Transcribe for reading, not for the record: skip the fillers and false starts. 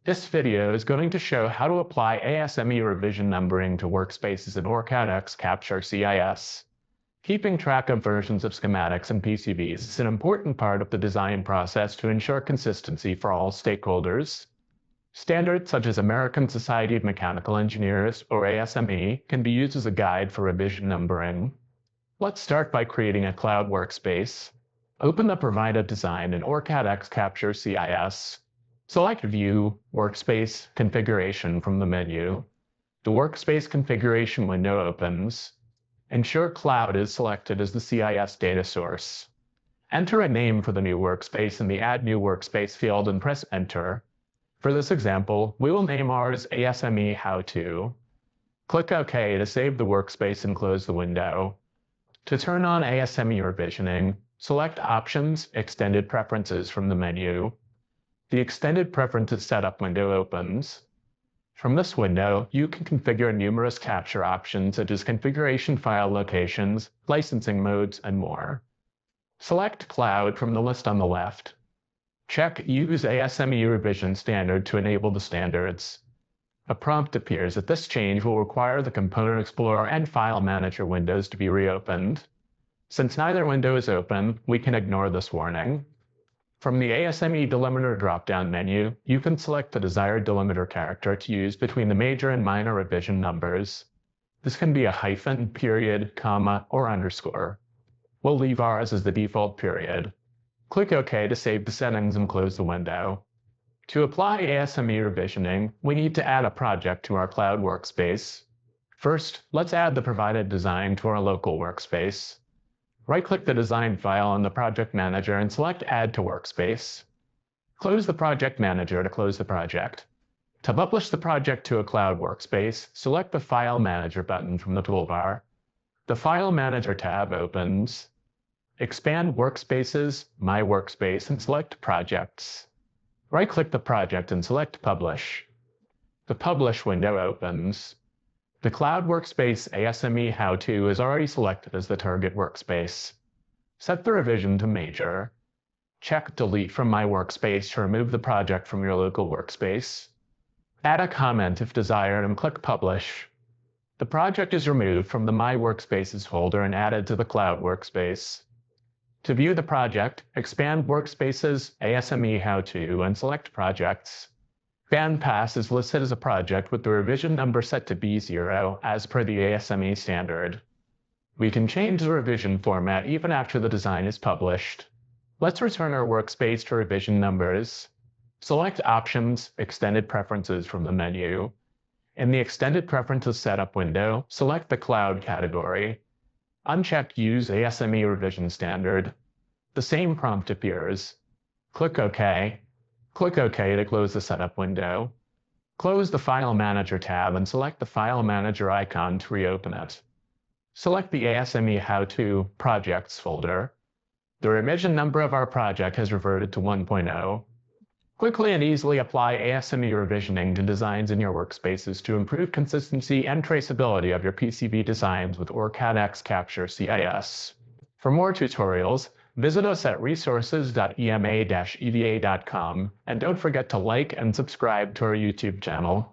This video is going to show how to apply ASME revision numbering to workspaces in OrCAD X Capture CIS. Keeping track of versions of schematics and PCBs is an important part of the design process to ensure consistency for all stakeholders. Standards such as American Society of Mechanical Engineers, or ASME, can be used as a guide for revision numbering. Let's start by creating a cloud workspace. Open the provided design in OrCAD X Capture CIS. Select View, Workspace, Configuration from the menu. The Workspace configuration window opens. Ensure Cloud is selected as the CIS data source. Enter a name for the new workspace in the Add New Workspace field and press Enter. For this example, we will name ours ASME How-To. Click OK to save the workspace and close the window. To turn on ASME revisioning, select Options, Extended Preferences from the menu. The Extended Preferences setup window opens. From this window, you can configure numerous capture options such as configuration file locations, licensing modes, and more. Select Cloud from the list on the left. Check Use ASME Revision Standard to enable the standards. A prompt appears that this change will require the Component Explorer and File Manager windows to be reopened. Since neither window is open, we can ignore this warning. From the ASME Delimiter drop-down menu, you can select the desired delimiter character to use between the major and minor revision numbers. This can be a hyphen, period, comma, or underscore. We'll leave ours as the default period. Click OK to save the settings and close the window. To apply ASME revisioning, we need to add a project to our cloud workspace. First, let's add the provided design to our local workspace. Right-click the design file on the Project Manager and select Add to Workspace. Close the Project Manager to close the project. To publish the project to a cloud workspace, select the File Manager button from the toolbar. The File Manager tab opens. Expand Workspaces, My Workspace, and select Projects. Right-click the project and select Publish. The Publish window opens. The Cloud Workspace ASME How-To is already selected as the target workspace. Set the revision to Major. Check Delete from My Workspace to remove the project from your local workspace. Add a comment if desired and click Publish. The project is removed from the My Workspaces folder and added to the Cloud Workspace. To view the project, expand Workspaces ASME How-To and select Projects. BandPass is listed as a project with the revision number set to B0 as per the ASME standard. We can change the revision format even after the design is published. Let's return our workspace to revision numbers. Select Options, Extended Preferences from the menu. In the Extended Preferences setup window, select the Cloud category. Uncheck Use ASME Revision Standard. The same prompt appears. Click OK. Click OK to close the setup window. Close the File Manager tab and select the File Manager icon to reopen it. Select the ASME How-To Projects folder. The revision number of our project has reverted to 1.0. Quickly and easily apply ASME revisioning to designs in your workspaces to improve consistency and traceability of your PCB designs with OrCAD X Capture CIS. For more tutorials, visit us at resources.ema-eva.com, and don't forget to like and subscribe to our YouTube channel.